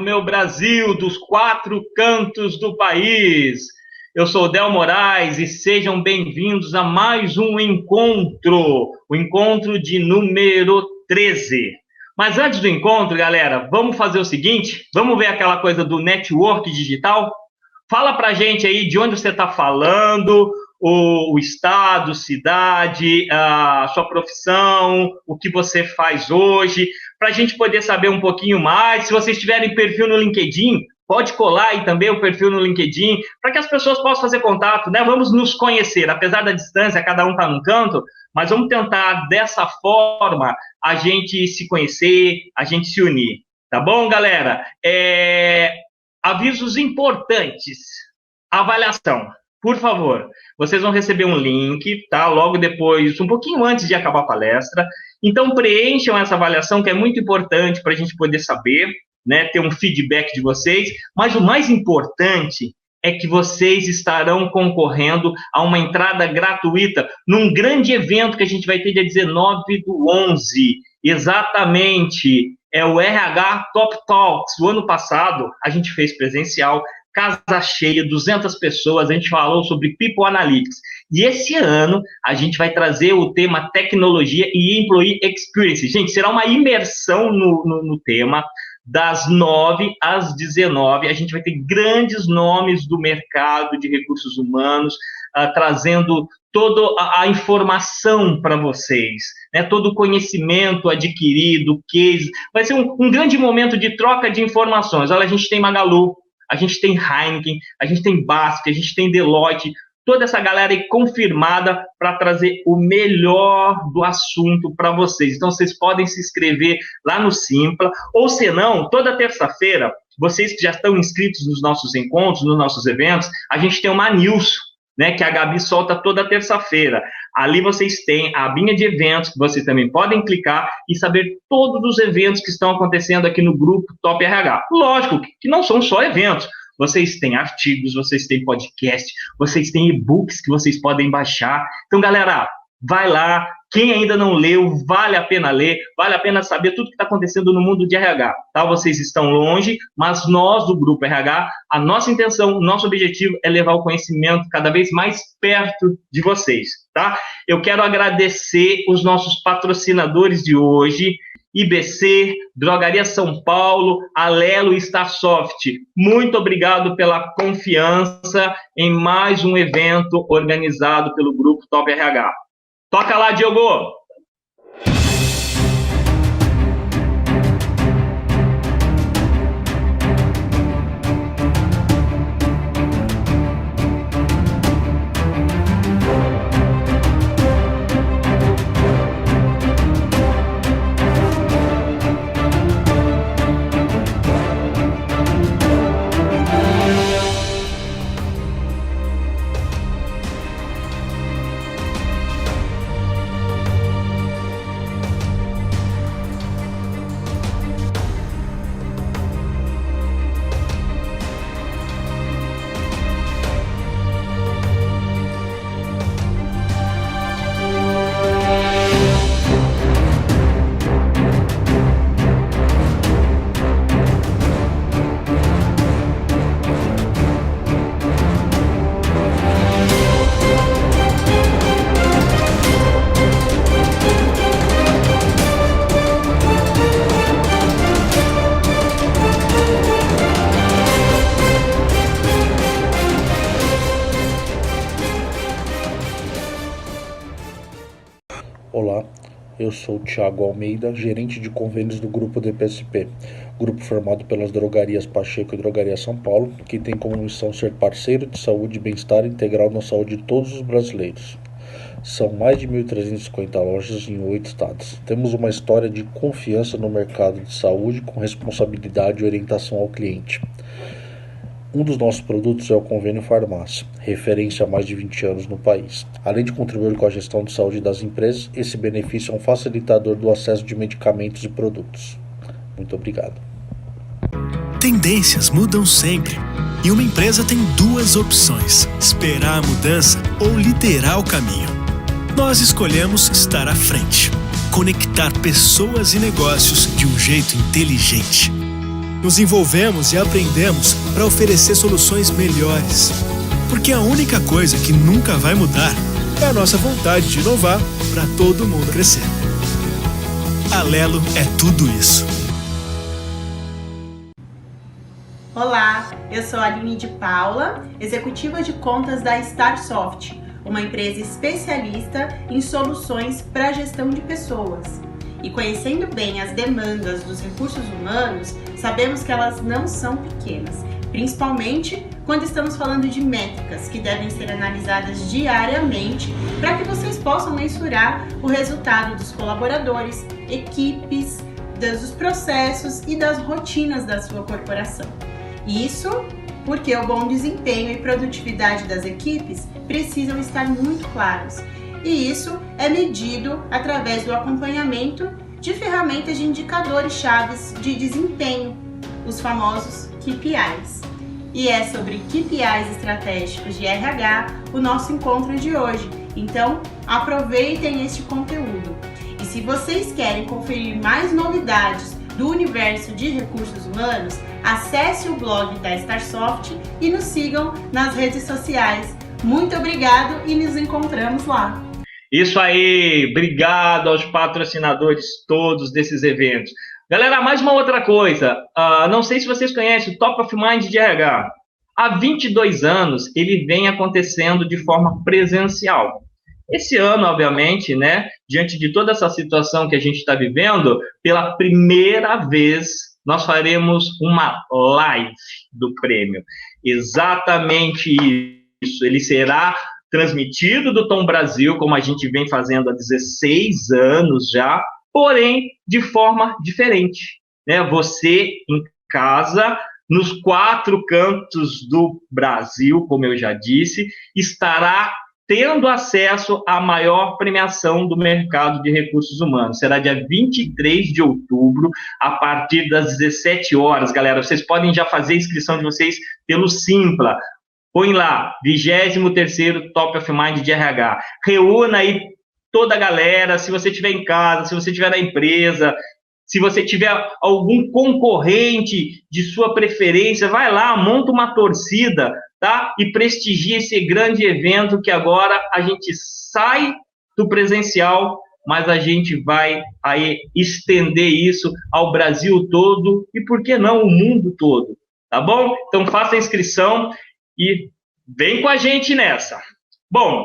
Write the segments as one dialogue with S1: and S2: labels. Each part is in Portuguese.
S1: meu Brasil, dos quatro cantos do país. Eu sou o Del Moraes e sejam bem-vindos a mais um encontro, o encontro de número 13. Mas antes do encontro, galera, vamos fazer o seguinte, vamos ver aquela coisa do network digital? Fala pra gente aí de onde você está falando, o estado, cidade, a sua profissão, o que você faz hoje, para a gente poder saber um pouquinho mais. Se vocês tiverem perfil no LinkedIn, pode colar aí também o perfil no LinkedIn, para que as pessoas possam fazer contato, né? Vamos nos conhecer, apesar da distância, cada um está num canto, mas vamos tentar, dessa forma, a gente se conhecer, a gente se unir. Tá bom, galera? Avisos importantes. Avaliação. Por favor, vocês vão receber um link, tá? Logo depois, um pouquinho antes de acabar a palestra. Então, preencham essa avaliação, que é muito importante para a gente poder saber, né? Ter um feedback de vocês. Mas o mais importante é que vocês estarão concorrendo a uma entrada gratuita num grande evento que a gente vai ter dia 19/11. Exatamente. É o RH Top Talks. O ano passado, a gente fez presencial, casa cheia, 200 pessoas, a gente falou sobre People Analytics. E esse ano, a gente vai trazer o tema tecnologia e employee experience. Gente, será uma imersão no tema, das 9 às 19. A gente vai ter grandes nomes do mercado de recursos humanos, trazendo toda a informação para vocês, né? Todo o conhecimento adquirido, case. Vai ser um grande momento de troca de informações. Olha, a gente tem Magalu, a gente tem Heineken, a gente tem Basque, a gente tem Deloitte, toda essa galera aí confirmada para trazer o melhor do assunto para vocês. Então, vocês podem se inscrever lá no Simpla, ou se não, toda terça-feira, vocês que já estão inscritos nos nossos encontros, nos nossos eventos, a gente tem uma news, né, que a Gabi solta toda terça-feira. Ali vocês têm a abinha de eventos, que vocês também podem clicar e saber todos os eventos que estão acontecendo aqui no grupo Top RH. Lógico que não são só eventos. Vocês têm artigos, vocês têm podcast, vocês têm e-books que vocês podem baixar. Então, galera, vai lá. Quem ainda não leu, vale a pena ler, vale a pena saber tudo que está acontecendo no mundo de RH. Tá? Vocês estão longe, mas nós, do Grupo RH, a nossa intenção, o nosso objetivo é levar o conhecimento cada vez mais perto de vocês. Tá? Eu quero agradecer os nossos patrocinadores de hoje, IBC, Drogaria São Paulo, Alelo e Starsoft. Muito obrigado pela confiança em mais um evento organizado pelo Grupo Top RH. Toca lá, Diogo!
S2: Olá, eu sou Thiago Almeida, gerente de convênios do Grupo DPSP, grupo formado pelas Drogarias Pacheco e Drogaria São Paulo, que tem como missão ser parceiro de saúde e bem-estar integral na saúde de todos os brasileiros. São mais de 1.350 lojas em 8 estados. Temos uma história de confiança no mercado de saúde com responsabilidade e orientação ao cliente. Um dos nossos produtos é o Convênio Farmácia, referência há mais de 20 anos no país. Além de contribuir com a gestão de saúde das empresas, esse benefício é um facilitador do acesso de medicamentos e produtos. Muito obrigado.
S3: Tendências mudam sempre. E uma empresa tem duas opções: esperar a mudança ou liderar o caminho. Nós escolhemos estar à frente, conectar pessoas e negócios de um jeito inteligente. Nos envolvemos e aprendemos para oferecer soluções melhores. Porque a única coisa que nunca vai mudar é a nossa vontade de inovar para todo mundo crescer. Alelo é tudo isso.
S4: Olá, eu sou a Aline de Paula, executiva de contas da Starsoft, uma empresa especialista em soluções para a gestão de pessoas. E conhecendo bem as demandas dos recursos humanos, sabemos que elas não são pequenas, principalmente quando estamos falando de métricas que devem ser analisadas diariamente para que vocês possam mensurar o resultado dos colaboradores, equipes, dos processos e das rotinas da sua corporação. Isso porque o bom desempenho e produtividade das equipes precisam estar muito claros. E isso é medido através do acompanhamento de ferramentas de indicadores chaves de desempenho, os famosos KPIs. E é sobre KPIs estratégicos de RH o nosso encontro de hoje. Então, aproveitem este conteúdo. E se vocês querem conferir mais novidades do universo de recursos humanos, acesse o blog da Starsoft e nos sigam nas redes sociais. Muito obrigado e nos encontramos lá.
S1: Isso aí, obrigado aos patrocinadores todos desses eventos. Galera, mais uma outra coisa, não sei se vocês conhecem o Top of Mind de RH. Há 22 anos ele vem acontecendo de forma presencial. Esse ano, obviamente, né, diante de toda essa situação que a gente está vivendo, pela primeira vez nós faremos uma live do prêmio. Exatamente isso, ele será transmitido do Tom Brasil, como a gente vem fazendo há 16 anos já, porém de forma diferente, né? Você em casa, nos 4 cantos do Brasil, como eu já disse, estará tendo acesso à maior premiação do mercado de recursos humanos. Será dia 23 de outubro, a partir das 17 horas, galera. Vocês podem já fazer a inscrição de vocês pelo Simpla. Põe lá, 23º Top of Mind de RH. Reúna aí toda a galera, se você estiver em casa, se você estiver na empresa, se você tiver algum concorrente de sua preferência, vai lá, monta uma torcida, tá? E prestigia esse grande evento que agora a gente sai do presencial, mas a gente vai aí estender isso ao Brasil todo e, por que não, o mundo todo, tá bom? Então, faça a inscrição e vem com a gente nessa. Bom,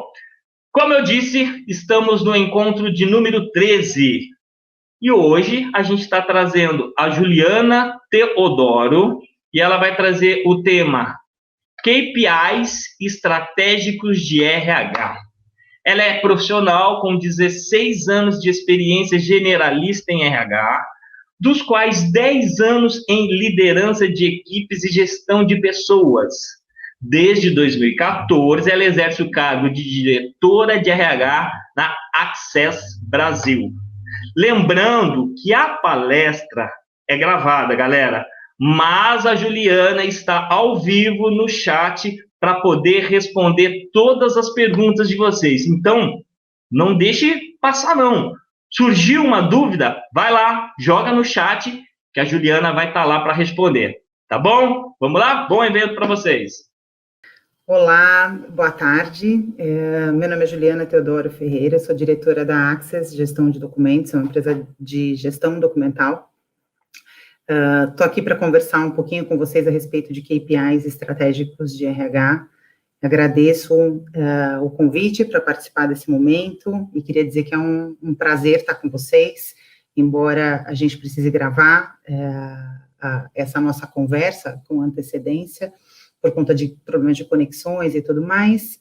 S1: como eu disse, estamos no encontro de número 13. E hoje a gente está trazendo a Juliana Teodoro e ela vai trazer o tema KPIs estratégicos de RH. Ela é profissional com 16 anos de experiência generalista em RH, dos quais 10 anos em liderança de equipes e gestão de pessoas. Desde 2014, ela exerce o cargo de diretora de RH na Access Brasil. Lembrando que a palestra é gravada, galera, mas a Juliana está ao vivo no chat para poder responder todas as perguntas de vocês. Então, não deixe passar, não. Surgiu uma dúvida? Vai lá, joga no chat, que a Juliana vai estar lá para responder. Tá bom? Vamos lá? Bom evento para vocês.
S5: Olá, boa tarde. Meu nome é Juliana Teodoro Ferreira, sou diretora da Access Gestão de Documentos, é uma empresa de gestão documental. Estou aqui para conversar um pouquinho com vocês a respeito de KPIs estratégicos de RH. Agradeço o convite para participar desse momento e queria dizer que é um prazer estar com vocês, embora a gente precise gravar essa nossa conversa com antecedência, por conta de problemas de conexões e tudo mais,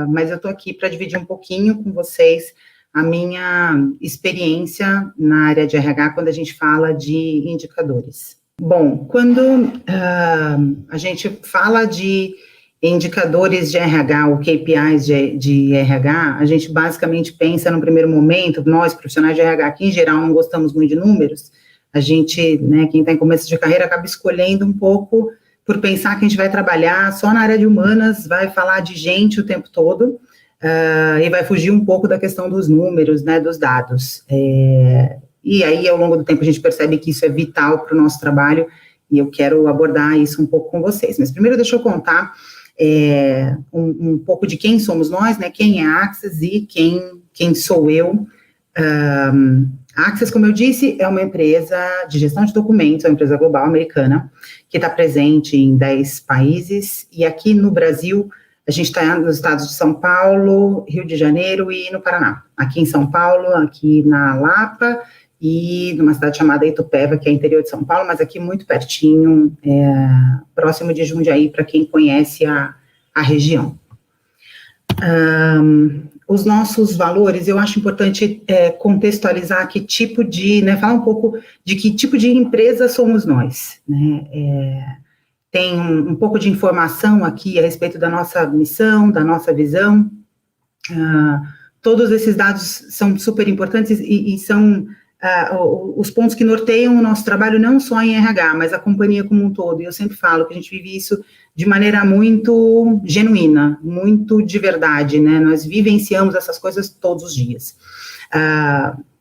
S5: mas eu estou aqui para dividir um pouquinho com vocês a minha experiência na área de RH quando a gente fala de indicadores. Bom, quando a gente fala de indicadores de RH, ou KPIs de RH, a gente basicamente pensa no primeiro momento, nós profissionais de RH, que em geral não gostamos muito de números, a gente, né, quem está em começo de carreira, acaba escolhendo um pouco por pensar que a gente vai trabalhar só na área de humanas, vai falar de gente o tempo todo, e vai fugir um pouco da questão dos números, né, dos dados. E aí, ao longo do tempo, a gente percebe que isso é vital para o nosso trabalho, E eu quero abordar isso um pouco com vocês. Mas primeiro deixa eu contar um pouco de quem somos nós, né? Quem é a Access e quem sou eu. A Access, como eu disse, é uma empresa de gestão de documentos, é uma empresa global americana, que está presente em 10 países, e aqui no Brasil, a gente está nos estados de São Paulo, Rio de Janeiro e no Paraná. Aqui em São Paulo, aqui na Lapa, e numa cidade chamada Itupeva, que é interior de São Paulo, mas aqui muito pertinho, próximo de Jundiaí, para quem conhece a região. Os nossos valores, eu acho importante contextualizar que tipo de, né, falar um pouco de que tipo de empresa somos nós, né, tem um pouco de informação aqui a respeito da nossa missão, da nossa visão, todos esses dados são super importantes e são os pontos que norteiam o nosso trabalho não só em RH, mas a companhia como um todo, e eu sempre falo que a gente vive isso de maneira muito genuína, muito de verdade, né, nós vivenciamos essas coisas todos os dias.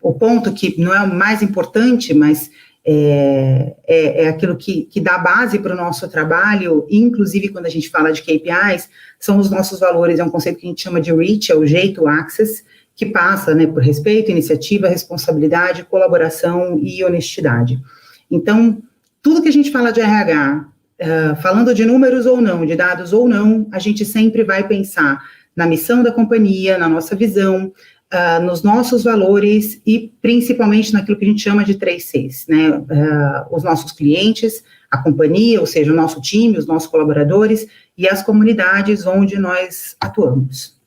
S5: O ponto que não é o mais importante, mas é aquilo que dá base para o nosso trabalho, inclusive quando a gente fala de KPIs, são os nossos valores, é um conceito que a gente chama de REACH, é o jeito Access, que passa, né, por respeito, iniciativa, responsabilidade, colaboração e honestidade. Então, tudo que a gente fala de RH, falando de números ou não, de dados ou não, a gente sempre vai pensar na missão da companhia, na nossa visão, nos nossos valores e principalmente naquilo que a gente chama de 3 Cs, né, os nossos clientes, a companhia, ou seja, o nosso time, os nossos colaboradores e as comunidades onde nós atuamos.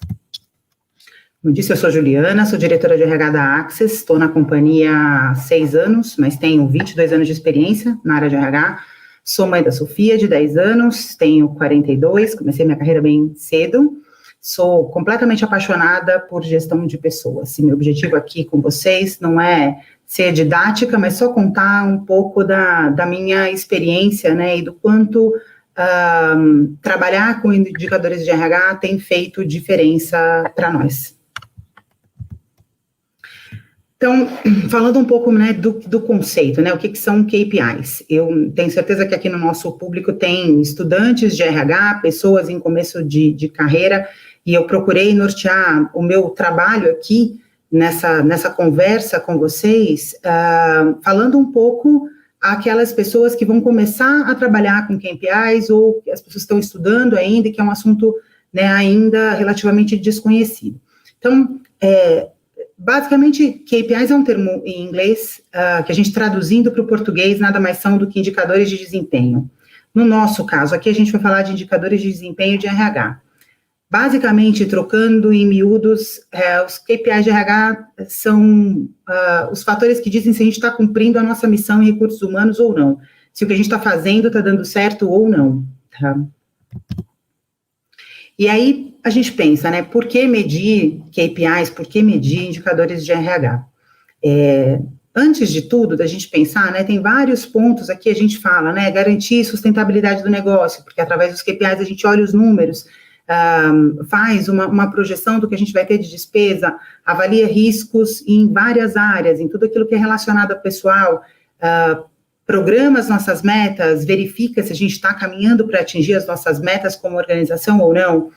S5: Como disse, eu sou Juliana, sou diretora de RH da Access, estou na companhia há 6 anos, mas tenho 22 anos de experiência na área de RH, sou mãe da Sofia, de 10 anos, tenho 42, comecei minha carreira bem cedo, sou completamente apaixonada por gestão de pessoas, e meu objetivo aqui com vocês não é ser didática, mas só contar um pouco da minha experiência, né, e do quanto trabalhar com indicadores de RH tem feito diferença para nós. Então, falando um pouco, né, do conceito, né, o que são KPIs? Eu tenho certeza que aqui no nosso público tem estudantes de RH, pessoas em começo de carreira, e eu procurei nortear o meu trabalho aqui, nessa conversa com vocês, falando um pouco àquelas pessoas que vão começar a trabalhar com KPIs, ou as pessoas que estão estudando ainda, que é um assunto, né, ainda relativamente desconhecido. Então, basicamente, KPIs é um termo em inglês que a gente traduzindo para o português nada mais são do que indicadores de desempenho. No nosso caso, aqui a gente vai falar de indicadores de desempenho de RH. Basicamente, trocando em miúdos, os KPIs de RH são os fatores que dizem se a gente está cumprindo a nossa missão em recursos humanos ou não, se o que a gente está fazendo está dando certo ou não, tá? E aí, a gente pensa, né, por que medir KPIs, por que medir indicadores de RH? Antes de tudo, da gente pensar, né, tem vários pontos aqui, a gente fala, né, garantir sustentabilidade do negócio, porque através dos KPIs a gente olha os números, faz uma projeção do que a gente vai ter de despesa, avalia riscos em várias áreas, em tudo aquilo que é relacionado ao pessoal, programa as nossas metas, verifica se a gente está caminhando para atingir as nossas metas como organização ou não,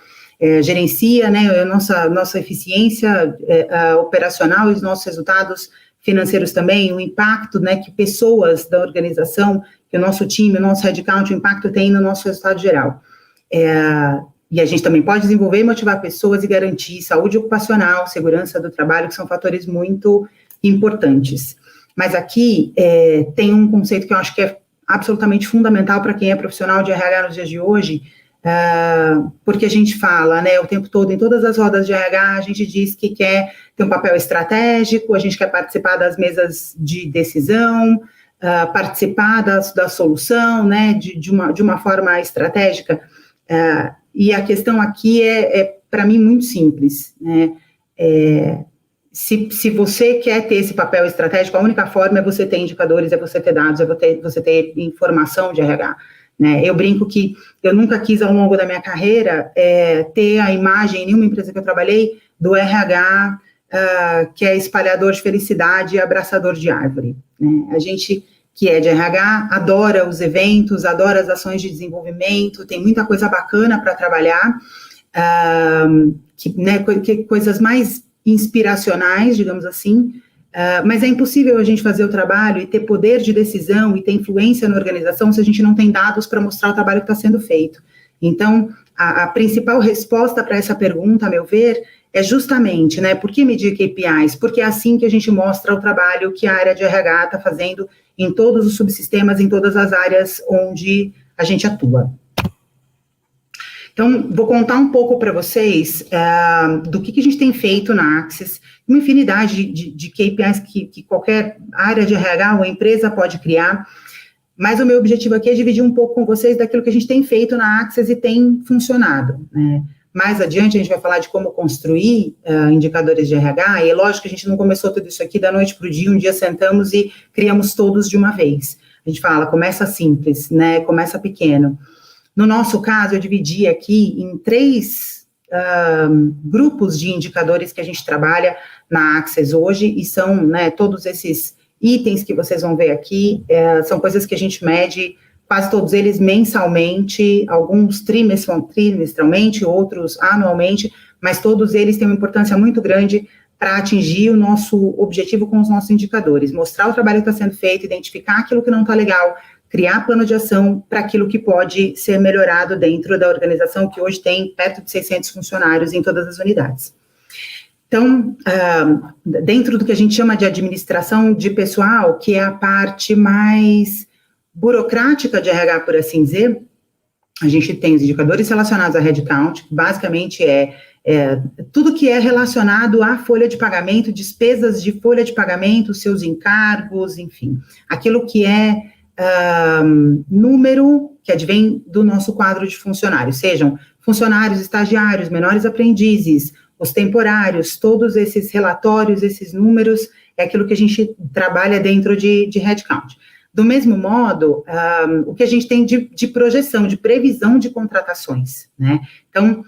S5: gerencia, né, a nossa eficiência operacional e os nossos resultados financeiros também, o impacto, né, que pessoas da organização, que o nosso time, o nosso headcount, o impacto tem no nosso resultado geral. E a gente também pode desenvolver e motivar pessoas e garantir saúde ocupacional, segurança do trabalho, que são fatores muito importantes. Mas aqui tem um conceito que eu acho que é absolutamente fundamental para quem é profissional de RH nos dias de hoje, porque a gente fala, né, o tempo todo, em todas as rodas de RH, a gente diz que quer ter um papel estratégico, a gente quer participar das mesas de decisão, participar da solução, né, de uma forma estratégica, e a questão aqui para mim, muito simples, né, se você quer ter esse papel estratégico, a única forma é você ter indicadores, é você ter dados, é você ter informação de RH, né? Eu brinco que eu nunca quis, ao longo da minha carreira, ter a imagem, em nenhuma empresa que eu trabalhei, do RH que é espalhador de felicidade e abraçador de árvore, né? A gente que é de RH, adora os eventos, adora as ações de desenvolvimento, tem muita coisa bacana para trabalhar, coisas mais inspiracionais, digamos assim, mas é impossível a gente fazer o trabalho e ter poder de decisão e ter influência na organização se a gente não tem dados para mostrar o trabalho que está sendo feito. Então, a principal resposta para essa pergunta, a meu ver, é justamente, né, por que medir KPIs? Porque é assim que a gente mostra o trabalho que a área de RH está fazendo em todos os subsistemas, em todas as áreas onde a gente atua. Então, vou contar um pouco para vocês do que a gente tem feito na Axis, uma infinidade de KPIs que qualquer área de RH ou empresa pode criar, mas o meu objetivo aqui é dividir um pouco com vocês daquilo que a gente tem feito na Axis e tem funcionado, né? Mais adiante a gente vai falar de como construir indicadores de RH, e é lógico que a gente não começou tudo isso aqui da noite para o dia, um dia sentamos e criamos todos de uma vez. A gente fala, começa simples, né, começa pequeno. No nosso caso, eu dividi aqui em 3 grupos de indicadores que a gente trabalha na Axis hoje, e são, né, todos esses itens que vocês vão ver aqui, são coisas que a gente mede, quase todos eles mensalmente, alguns trimestralmente, outros anualmente, mas todos eles têm uma importância muito grande para atingir o nosso objetivo com os nossos indicadores, mostrar o trabalho que está sendo feito, identificar aquilo que não está legal, criar plano de ação para aquilo que pode ser melhorado dentro da organização, que hoje tem perto de 600 funcionários em todas as unidades. Então, dentro do que a gente chama de administração de pessoal, que é a parte mais burocrática de RH, por assim dizer, a gente tem os indicadores relacionados a headcount, que basicamente tudo que é relacionado à folha de pagamento, despesas de folha de pagamento, seus encargos, enfim, aquilo que é número que advém do nosso quadro de funcionários, sejam funcionários, estagiários, menores aprendizes, os temporários, todos esses relatórios, esses números, é aquilo que a gente trabalha dentro de headcount. Do mesmo modo, o que a gente tem de projeção, de previsão de contratações, né? Então,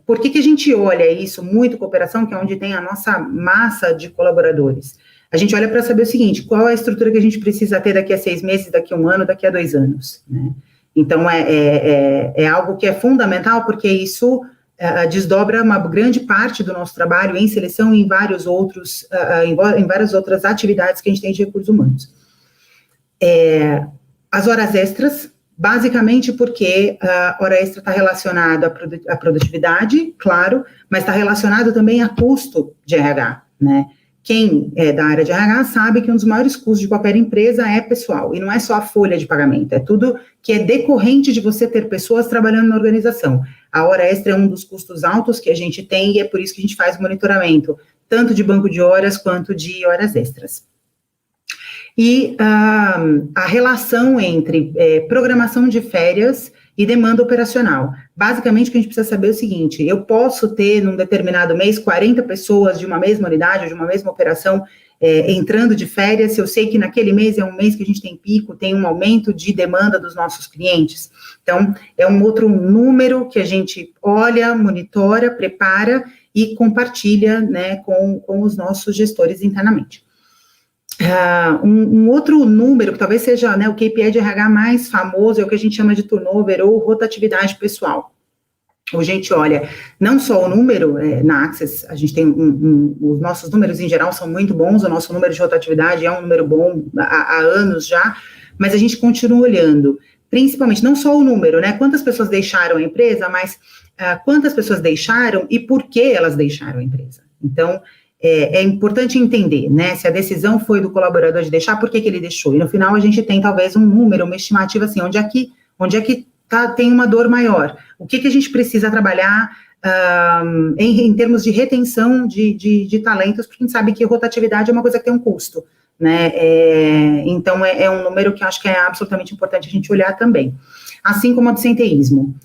S5: por que a gente olha isso muito, cooperação, que é onde tem a nossa massa de colaboradores? A gente olha para saber o seguinte, qual é a estrutura que a gente precisa ter daqui a 6 meses, daqui a 1 ano, daqui a 2 anos, né? Então, é algo que é fundamental, porque isso desdobra uma grande parte do nosso trabalho em seleção e em várias outras atividades que a gente tem de recursos humanos. As horas extras, basicamente porque a hora extra está relacionada à produtividade, claro, mas está relacionado também a custo de RH, né? Quem é da área de RH sabe que um dos maiores custos de qualquer empresa é pessoal, e não é só a folha de pagamento, é tudo que é decorrente de você ter pessoas trabalhando na organização. A hora extra é um dos custos altos que a gente tem, e é por isso que a gente faz monitoramento, tanto de banco de horas quanto de horas extras. E a relação entre programação de férias e demanda operacional. Basicamente, o que a gente precisa saber é o seguinte, eu posso ter, num determinado mês, 40 pessoas de uma mesma unidade, ou de uma mesma operação, entrando de férias, se eu sei que naquele mês é um mês que a gente tem pico, tem um aumento de demanda dos nossos clientes. Então, é um outro número que a gente olha, monitora, prepara e compartilha, né, com os nossos gestores internamente. Um outro número, que talvez seja, né, o KPI de RH mais famoso, é o que a gente chama de turnover ou rotatividade pessoal. A gente olha não só o número, na Axis, a gente tem os nossos números em geral são muito bons, o nosso número de rotatividade é um número bom há anos já, mas a gente continua olhando, principalmente, não só o número, né, quantas pessoas deixaram a empresa, mas quantas pessoas deixaram e por que elas deixaram a empresa. Então, é importante entender, né, se a decisão foi do colaborador de deixar, por que ele deixou, e no final a gente tem talvez um número, uma estimativa assim, onde é que tem uma dor maior, o que a gente precisa trabalhar em termos de retenção de talentos, porque a gente sabe que rotatividade é uma coisa que tem um custo, né, então é um número que eu acho que é absolutamente importante a gente olhar também, assim como o absenteísmo.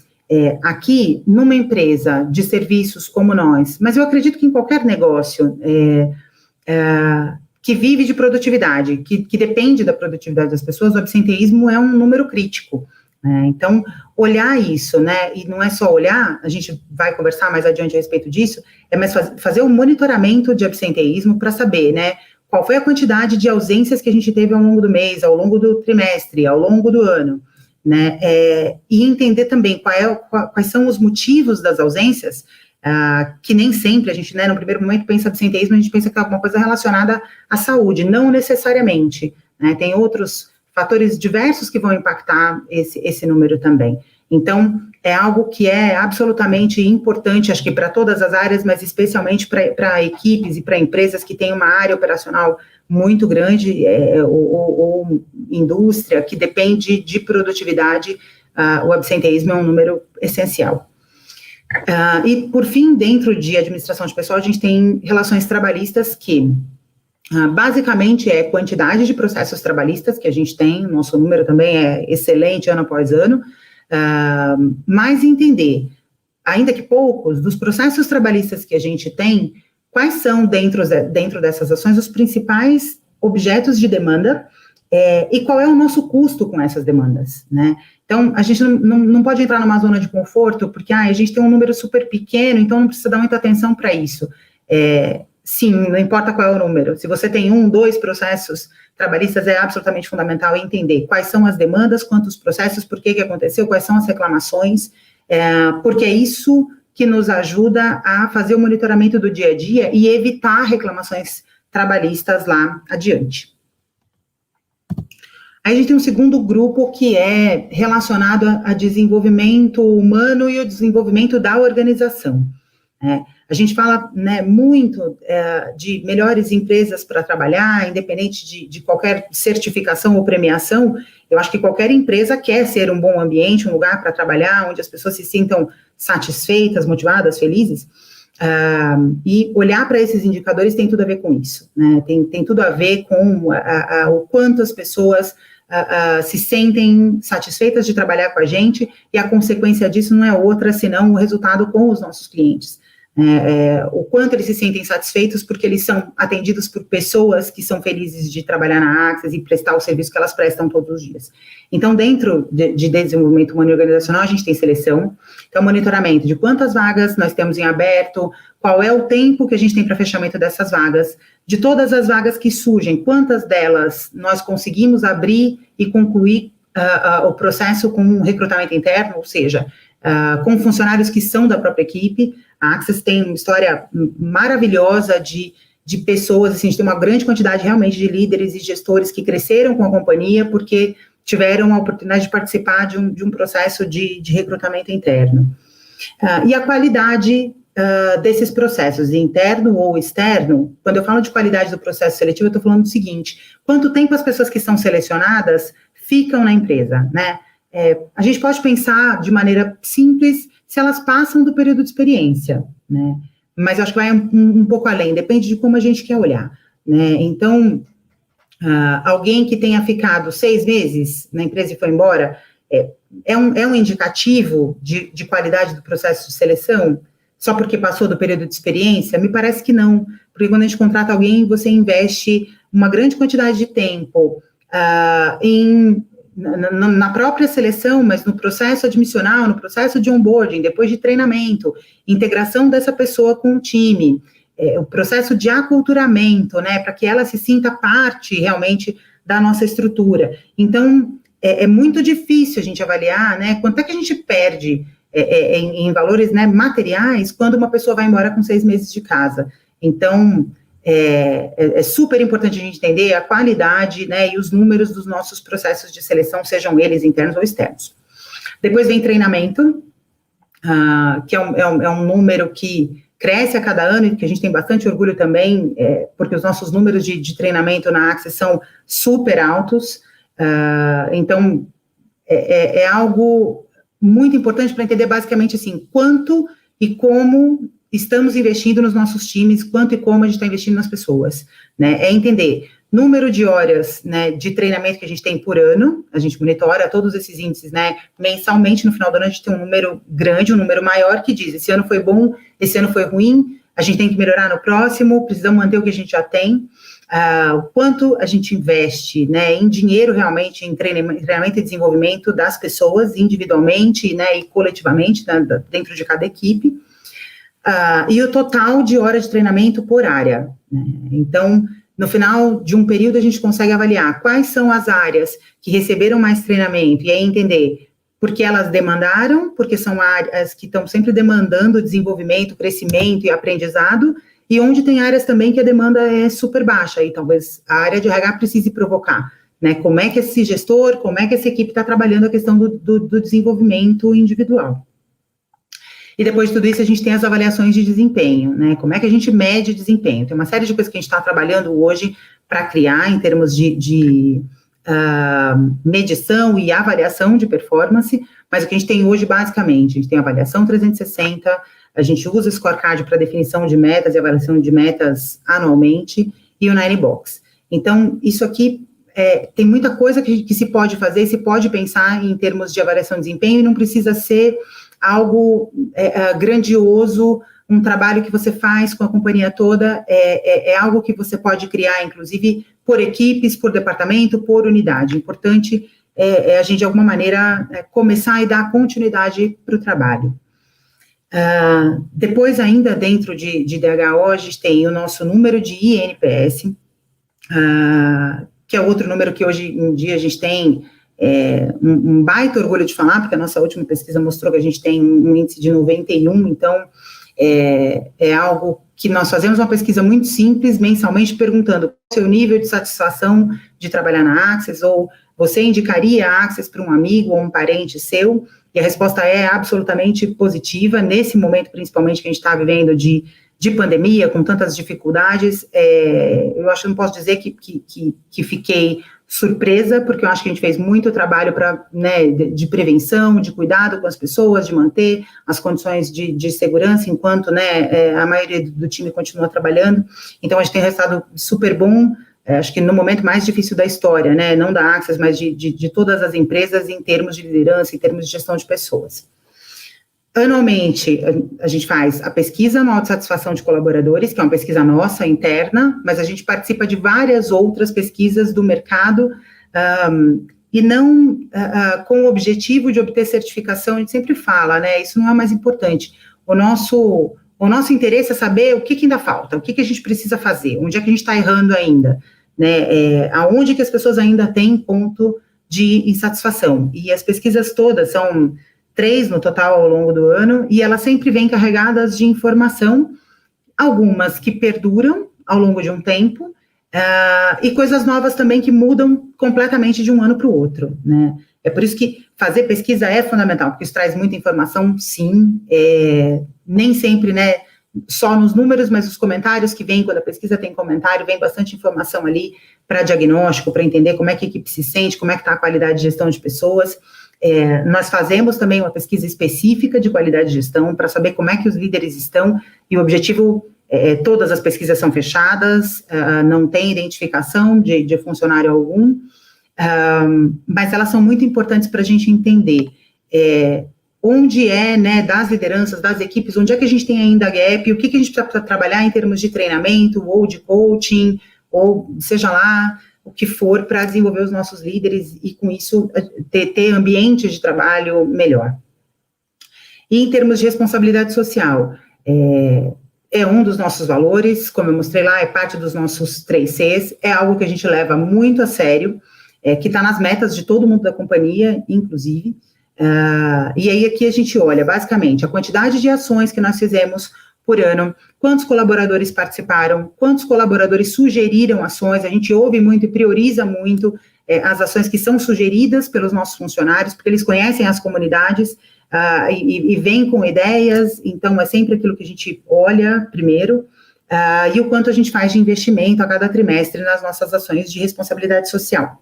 S5: Aqui, numa empresa de serviços como nós, mas eu acredito que em qualquer negócio que vive de produtividade, que depende da produtividade das pessoas, o absenteísmo é um número crítico, né? Então, olhar isso, né, e não é só olhar, a gente vai conversar mais adiante a respeito disso, mas fazer um monitoramento de absenteísmo para saber, né, qual foi a quantidade de ausências que a gente teve ao longo do mês, ao longo do trimestre, ao longo do ano, né, e entender também quais são os motivos das ausências, que nem sempre a gente, né, no primeiro momento pensa absenteísmo, a gente pensa que é alguma coisa relacionada à saúde, não necessariamente, né, tem outros fatores diversos que vão impactar esse número também. Então, é algo que é absolutamente importante, acho que para todas as áreas, mas especialmente para equipes e para empresas que têm uma área operacional muito grande, ou indústria, que depende de produtividade, o absenteísmo é um número essencial. E, por fim, dentro de administração de pessoal, a gente tem relações trabalhistas que, basicamente, é quantidade de processos trabalhistas que a gente tem, nosso número também é excelente ano após ano, mas entender, ainda que poucos, dos processos trabalhistas que a gente tem, quais são, dentro dessas ações, os principais objetos de demanda e qual é o nosso custo com essas demandas, né? Então, a gente não pode entrar numa zona de conforto, porque a gente tem um número super pequeno, então não precisa dar muita atenção para isso. Sim, não importa qual é o número. Se você tem 1, 2 processos trabalhistas, é absolutamente fundamental entender quais são as demandas, quantos processos, por que aconteceu, quais são as reclamações, porque é isso que nos ajuda a fazer o monitoramento do dia a dia e evitar reclamações trabalhistas lá adiante. Aí a gente tem um segundo grupo que é relacionado a desenvolvimento humano e o desenvolvimento da organização. A gente fala, né, muito de melhores empresas para trabalhar, independente de qualquer certificação ou premiação. Eu acho que qualquer empresa quer ser um bom ambiente, um lugar para trabalhar, onde as pessoas se sintam satisfeitas, motivadas, felizes. E olhar para esses indicadores tem tudo a ver com isso, né? Tem tudo a ver com o quanto as pessoas se sentem satisfeitas de trabalhar com a gente, e a consequência disso não é outra senão o resultado com os nossos clientes. O quanto eles se sentem satisfeitos porque eles são atendidos por pessoas que são felizes de trabalhar na Access e prestar o serviço que elas prestam todos os dias. Então, dentro de desenvolvimento humano e organizacional, a gente tem seleção, então monitoramento de quantas vagas nós temos em aberto, qual é o tempo que a gente tem para fechamento dessas vagas, de todas as vagas que surgem, quantas delas nós conseguimos abrir e concluir o processo com um recrutamento interno, ou seja, com funcionários que são da própria equipe. A Access tem uma história maravilhosa de pessoas, assim, a gente tem uma grande quantidade realmente de líderes e gestores que cresceram com a companhia porque tiveram a oportunidade de participar de um processo de recrutamento interno. E a qualidade desses processos, interno ou externo. Quando eu falo de qualidade do processo seletivo, eu estou falando do seguinte: quanto tempo as pessoas que são selecionadas ficam na empresa, né? A gente pode pensar de maneira simples se elas passam do período de experiência, né? Mas eu acho que vai um pouco além, depende de como a gente quer olhar, né? Então, alguém que tenha ficado 6 meses na empresa e foi embora, é um indicativo de qualidade do processo de seleção, só porque passou do período de experiência? Me parece que não, porque quando a gente contrata alguém, você investe uma grande quantidade de tempo na própria seleção, mas no processo admissional, no processo de onboarding, depois de treinamento, integração dessa pessoa com o time, o processo de aculturamento, né, para que ela se sinta parte realmente da nossa estrutura. Então, é muito difícil a gente avaliar, né, quanto é que a gente perde em valores, né, materiais quando uma pessoa vai embora com 6 meses de casa. Então, é super importante a gente entender a qualidade, né, e os números dos nossos processos de seleção, sejam eles internos ou externos. Depois vem treinamento, que é um número que cresce a cada ano e que a gente tem bastante orgulho também, porque os nossos números de treinamento na Access são super altos. Então, é algo muito importante para entender basicamente assim, quanto e como estamos investindo nos nossos times, quanto e como a gente está investindo nas pessoas, né? É entender número de horas, né, de treinamento que a gente tem por ano, a gente monitora todos esses índices, né, mensalmente. No final do ano a gente tem um número grande, um número maior que diz, esse ano foi bom, esse ano foi ruim, a gente tem que melhorar no próximo, precisamos manter o que a gente já tem, o quanto a gente investe, né, em dinheiro realmente, em treinamento e desenvolvimento das pessoas, individualmente, né, e coletivamente, dentro de cada equipe, e o total de horas de treinamento por área, né? Então, no final de um período a gente consegue avaliar quais são as áreas que receberam mais treinamento, e aí entender porque elas demandaram, porque são áreas que estão sempre demandando desenvolvimento, crescimento e aprendizado, e onde tem áreas também que a demanda é super baixa, e talvez a área de RH precise provocar, né, como é que esse gestor, como é que essa equipe está trabalhando a questão do desenvolvimento individual. E depois de tudo isso, a gente tem as avaliações de desempenho, né, como é que a gente mede desempenho. Tem uma série de coisas que a gente está trabalhando hoje para criar em termos de medição e avaliação de performance, mas o que a gente tem hoje, basicamente, a gente tem avaliação 360, a gente usa o scorecard para definição de metas e avaliação de metas anualmente, e o Ninebox. Então, isso aqui tem muita coisa que se pode fazer, se pode pensar em termos de avaliação de desempenho, e não precisa ser algo grandioso, um trabalho que você faz com a companhia toda, é algo que você pode criar, inclusive, por equipes, por departamento, por unidade. O importante é a gente, de alguma maneira, começar e dar continuidade para o trabalho. Depois, ainda dentro de DHO, a gente tem o nosso número de INPS, que é outro número que hoje em dia a gente tem um baita orgulho de falar, porque a nossa última pesquisa mostrou que a gente tem um índice de 91, então é algo que nós fazemos uma pesquisa muito simples, mensalmente, perguntando qual é o seu nível de satisfação de trabalhar na Access, ou você indicaria a Access para um amigo ou um parente seu, e a resposta é absolutamente positiva, nesse momento, principalmente, que a gente está vivendo de pandemia, com tantas dificuldades. Eu acho que não posso dizer que fiquei surpresa, porque eu acho que a gente fez muito trabalho de prevenção, de cuidado com as pessoas, de manter as condições de segurança, enquanto a maioria do time continua trabalhando. Então, a gente tem um resultado super bom, acho que no momento mais difícil da história, não da Access, mas de todas as empresas, em termos de liderança, em termos de gestão de pessoas. Anualmente, a gente faz a pesquisa anual de satisfação de colaboradores, que é uma pesquisa nossa, interna, mas a gente participa de várias outras pesquisas do mercado, e não com o objetivo de obter certificação. A gente sempre fala, isso não é mais importante. O nosso interesse é saber o que ainda falta, o que a gente precisa fazer, onde é que a gente está errando ainda, aonde que as pessoas ainda têm ponto de insatisfação. E as pesquisas todas são 3 no total ao longo do ano, e elas sempre vêm carregadas de informação, algumas que perduram ao longo de um tempo, e coisas novas também que mudam completamente de um ano para o outro, É por isso que fazer pesquisa é fundamental, porque isso traz muita informação, sim, nem sempre, só nos números, mas os comentários que vêm, quando a pesquisa tem comentário, vem bastante informação ali para diagnóstico, para entender como é que a equipe se sente, como é que está a qualidade de gestão de pessoas. Nós fazemos também uma pesquisa específica de qualidade de gestão para saber como é que os líderes estão, e o objetivo, todas as pesquisas são fechadas, não tem identificação de funcionário algum, mas elas são muito importantes para a gente entender onde das lideranças, das equipes, onde é que a gente tem ainda gap, o que a gente precisa trabalhar em termos de treinamento, ou de coaching, ou seja lá, o que for, para desenvolver os nossos líderes e, com isso, ter ambiente de trabalho melhor. E, em termos de responsabilidade social, é um dos nossos valores, como eu mostrei lá, é parte dos nossos 3 Cs, é algo que a gente leva muito a sério, que está nas metas de todo mundo da companhia, inclusive, e aí aqui a gente olha, basicamente, a quantidade de ações que nós fizemos por ano, quantos colaboradores participaram, quantos colaboradores sugeriram ações, a gente ouve muito e prioriza muito as ações que são sugeridas pelos nossos funcionários, porque eles conhecem as comunidades e vêm com ideias, então é sempre aquilo que a gente olha primeiro, e o quanto a gente faz de investimento a cada trimestre nas nossas ações de responsabilidade social.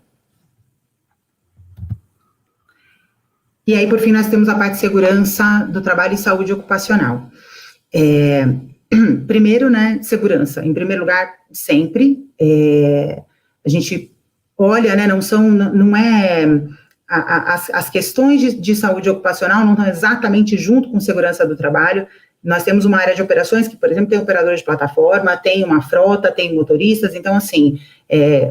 S5: E aí, por fim, nós temos a parte de segurança do trabalho e saúde ocupacional. Primeiro, segurança. Em primeiro lugar, sempre. A gente olha, as questões de saúde ocupacional não estão exatamente junto com segurança do trabalho. Nós temos uma área de operações que, por exemplo, tem operadores de plataforma, tem uma frota, tem motoristas, então, assim,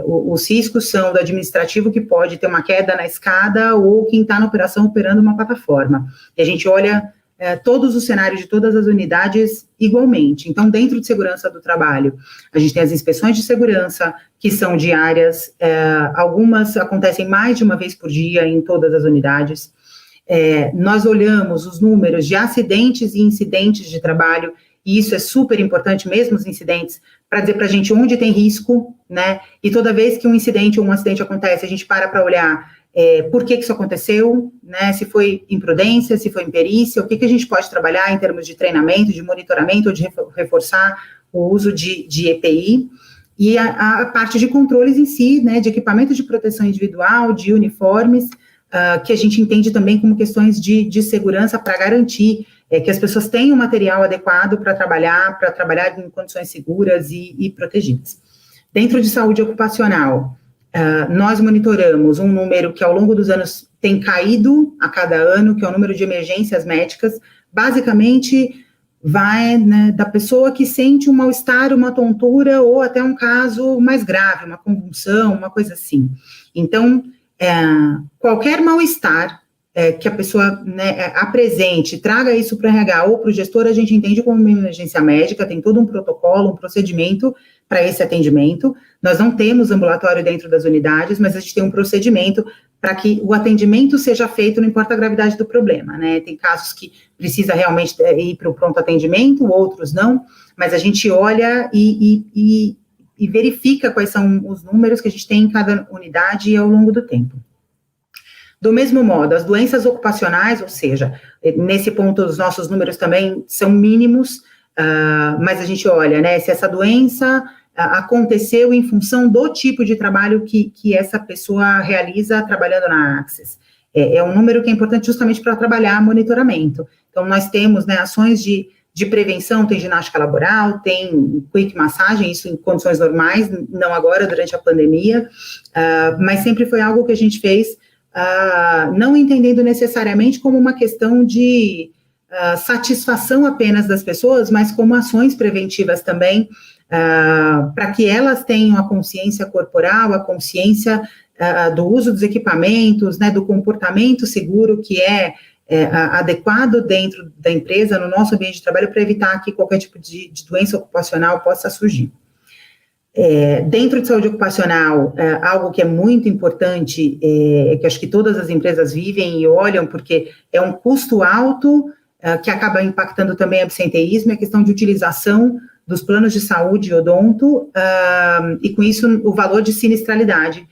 S5: os riscos são do administrativo, que pode ter uma queda na escada, ou quem está na operação operando uma plataforma. E a gente olha todos os cenários de todas as unidades igualmente. Então, dentro de segurança do trabalho, a gente tem as inspeções de segurança, que são diárias, algumas acontecem mais de uma vez por dia em todas as unidades. Nós olhamos os números de acidentes e incidentes de trabalho, e isso é super importante, mesmo os incidentes, para dizer para a gente onde tem risco, né? E toda vez que um incidente ou um acidente acontece, a gente para olhar por que isso aconteceu, né? Se foi imprudência, se foi imperícia, o que a gente pode trabalhar em termos de treinamento, de monitoramento, ou de reforçar o uso de EPI, e a parte de controles em si, né? De equipamento de proteção individual, de uniformes, que a gente entende também como questões de segurança para garantir que as pessoas tenham material adequado para trabalhar em condições seguras e protegidas. Dentro de saúde ocupacional, nós monitoramos um número que ao longo dos anos tem caído a cada ano, que é o número de emergências médicas. Basicamente, vai, né, da pessoa que sente um mal-estar, uma tontura, ou até um caso mais grave, uma convulsão, uma coisa assim. Então, qualquer mal-estar que a pessoa, né, apresente, traga isso para o RH ou para o gestor, a gente entende como uma emergência médica, tem todo um protocolo, um procedimento para esse atendimento. Nós não temos ambulatório dentro das unidades, mas a gente tem um procedimento para que o atendimento seja feito, não importa a gravidade do problema, né? Tem casos que precisa realmente ir para o pronto atendimento, outros não, mas a gente olha e verifica quais são os números que a gente tem em cada unidade ao longo do tempo. Do mesmo modo, as doenças ocupacionais, ou seja, nesse ponto os nossos números também são mínimos, mas a gente olha, né, se essa doença aconteceu em função do tipo de trabalho que essa pessoa realiza trabalhando na Access. É um número que é importante justamente para trabalhar monitoramento. Então, nós temos, né, ações de prevenção, tem ginástica laboral, tem quick massagem, isso em condições normais, não agora, durante a pandemia, mas sempre foi algo que a gente fez, não entendendo necessariamente como uma questão de satisfação apenas das pessoas, mas como ações preventivas também, para que elas tenham a consciência corporal, a consciência do uso dos equipamentos, né, do comportamento seguro que é adequado dentro da empresa, no nosso ambiente de trabalho, para evitar que qualquer tipo de doença ocupacional possa surgir. Dentro de saúde ocupacional, algo que é muito importante, que acho que todas as empresas vivem e olham, porque é um custo alto, que acaba impactando também o absenteísmo, é a questão de utilização dos planos de saúde odonto, e com isso o valor de sinistralidade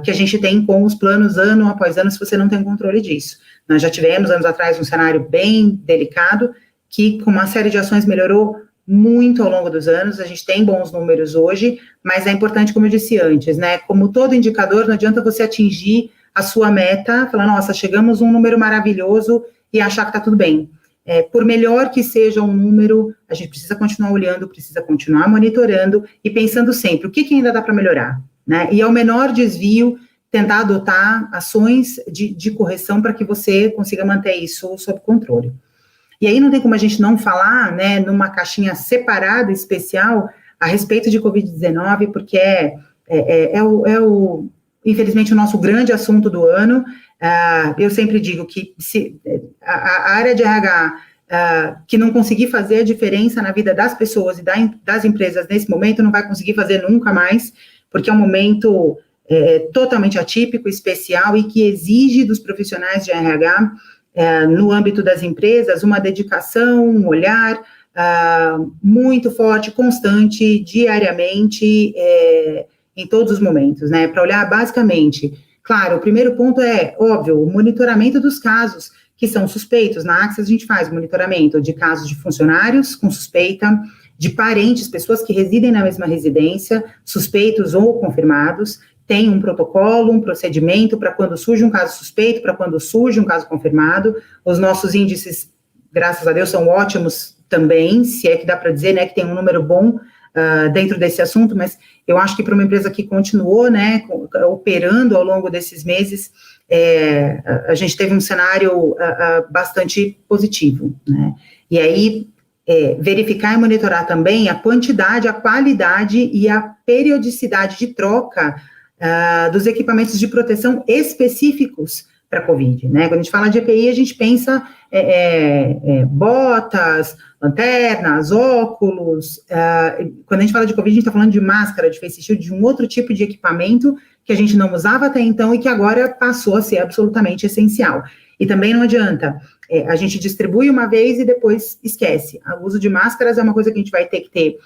S5: que a gente tem com os planos ano após ano, se você não tem controle disso. Nós já tivemos, anos atrás, um cenário bem delicado, que com uma série de ações melhorou muito ao longo dos anos, a gente tem bons números hoje, mas é importante, como eu disse antes, né, como todo indicador, não adianta você atingir a sua meta, falar, nossa, chegamos a um número maravilhoso e achar que está tudo bem. Por melhor que seja um número, a gente precisa continuar olhando, precisa continuar monitorando e pensando sempre, o que ainda dá para melhorar, né, e ao menor desvio, tentar adotar ações de correção para que você consiga manter isso sob controle. E aí não tem como a gente não falar, né, numa caixinha separada, especial, a respeito de Covid-19, porque infelizmente, o nosso grande assunto do ano. Eu sempre digo que a área de RH que não conseguir fazer a diferença na vida das pessoas e das empresas nesse momento, não vai conseguir fazer nunca mais, porque é um momento totalmente atípico, especial e que exige dos profissionais de RH, no âmbito das empresas, uma dedicação, um olhar muito forte, constante, diariamente, em todos os momentos, né, para olhar basicamente, claro, o primeiro ponto é, óbvio, o monitoramento dos casos que são suspeitos. Na Access a gente faz monitoramento de casos de funcionários com suspeita, de parentes, pessoas que residem na mesma residência, suspeitos ou confirmados. Tem um protocolo, um procedimento para quando surge um caso suspeito, para quando surge um caso confirmado. Os nossos índices, graças a Deus, são ótimos também, se é que dá para dizer, né, que tem um número bom dentro desse assunto, mas eu acho que para uma empresa que continuou, né, operando ao longo desses meses, a gente teve um cenário bastante positivo, né, e aí verificar e monitorar também a quantidade, a qualidade e a periodicidade de troca dos equipamentos de proteção específicos para a Covid, né? Quando a gente fala de EPI, a gente pensa botas, lanternas, óculos. Quando a gente fala de Covid, a gente está falando de máscara, de face shield, de um outro tipo de equipamento que a gente não usava até então e que agora passou a ser absolutamente essencial. E também não adianta, a gente distribui uma vez e depois esquece. O uso de máscaras é uma coisa que a gente vai ter que ter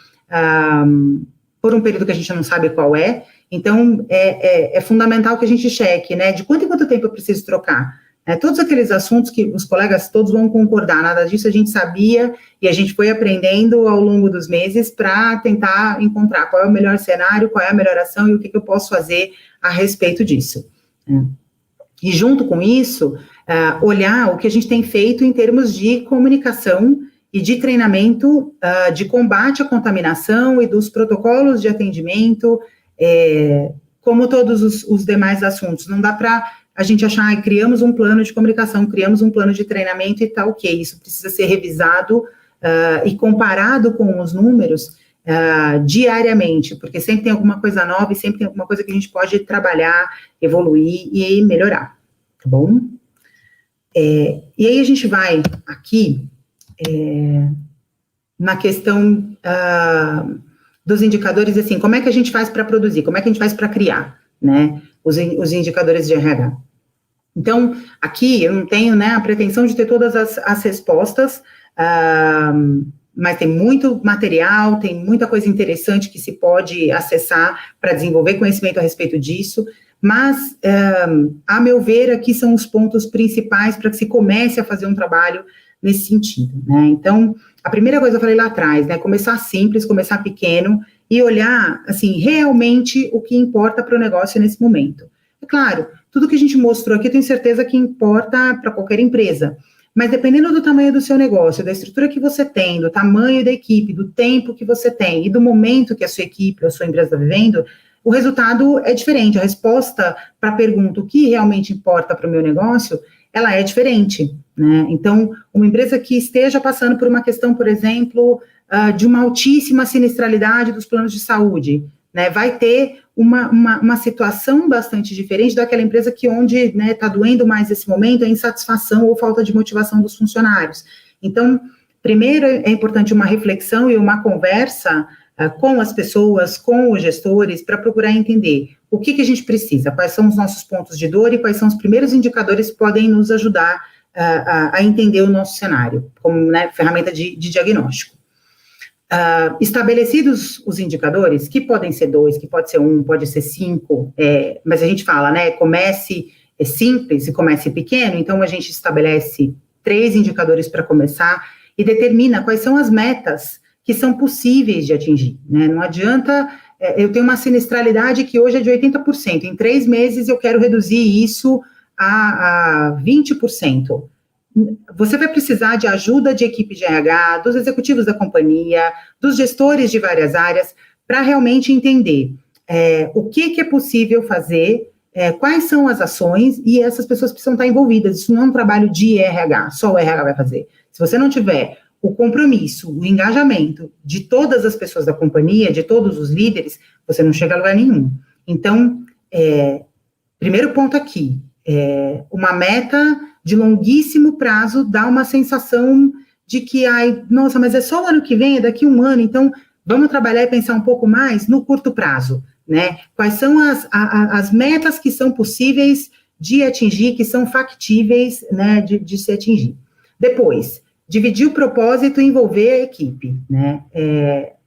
S5: por um período que a gente não sabe qual é. Então, é fundamental que a gente cheque, né, de quanto em quanto tempo eu preciso trocar. Todos aqueles assuntos que os colegas todos vão concordar, nada disso a gente sabia e a gente foi aprendendo ao longo dos meses para tentar encontrar qual é o melhor cenário, qual é a melhor ação e o que eu posso fazer a respeito disso. E junto com isso, olhar o que a gente tem feito em termos de comunicação e de treinamento de combate à contaminação e dos protocolos de atendimento, como todos os demais assuntos. Não dá para a gente achar, criamos um plano de comunicação, criamos um plano de treinamento e tá ok, isso precisa ser revisado e comparado com os números diariamente, porque sempre tem alguma coisa nova e sempre tem alguma coisa que a gente pode trabalhar, evoluir e melhorar, tá bom? E aí a gente vai aqui na questão dos indicadores, assim, como é que a gente faz para produzir, como é que a gente faz para criar, né, os indicadores de RH. Então, aqui eu não tenho, né, a pretensão de ter todas as respostas, mas tem muito material, tem muita coisa interessante que se pode acessar para desenvolver conhecimento a respeito disso, mas, a meu ver, aqui são os pontos principais para que se comece a fazer um trabalho nesse sentido, né. Então, a primeira coisa eu falei lá atrás, né, começar simples, começar pequeno e olhar, assim, realmente o que importa para o negócio nesse momento. É claro, tudo que a gente mostrou aqui, eu tenho certeza que importa para qualquer empresa, mas dependendo do tamanho do seu negócio, da estrutura que você tem, do tamanho da equipe, do tempo que você tem e do momento que a sua equipe ou a sua empresa está vivendo, o resultado é diferente. A resposta para a pergunta, o que realmente importa para o meu negócio, ela é diferente, né? Então, uma empresa que esteja passando por uma questão, por exemplo, de uma altíssima sinistralidade dos planos de saúde, né, vai ter uma situação bastante diferente daquela empresa que onde, né, está doendo mais nesse momento a insatisfação ou falta de motivação dos funcionários. Então, primeiro é importante uma reflexão e uma conversa com as pessoas, com os gestores, para procurar entender o que a gente precisa, quais são os nossos pontos de dor e quais são os primeiros indicadores que podem nos ajudar a entender o nosso cenário, como, né, ferramenta de diagnóstico. Estabelecidos os indicadores, que podem ser 2, que pode ser 1, pode ser 5, mas a gente fala, né, comece simples e comece pequeno, então a gente estabelece 3 indicadores para começar e determina quais são as metas que são possíveis de atingir, né, não adianta, eu tenho uma sinistralidade que hoje é de 80%, em 3 meses eu quero reduzir isso a 20%. Você vai precisar de ajuda de equipe de RH, dos executivos da companhia, dos gestores de várias áreas, para realmente entender o que é possível fazer, quais são as ações, e essas pessoas precisam estar envolvidas. Isso não é um trabalho de RH, só o RH vai fazer. Se você não tiver o compromisso, o engajamento de todas as pessoas da companhia, de todos os líderes, você não chega a lugar nenhum. Então, primeiro ponto aqui, uma meta de longuíssimo prazo dá uma sensação de que, nossa, mas é só o ano que vem, é daqui a um ano, então vamos trabalhar e pensar um pouco mais no curto prazo, né? Quais são as metas que são possíveis de atingir, que são factíveis, né, de se atingir. Depois, dividir o propósito e envolver a equipe, né?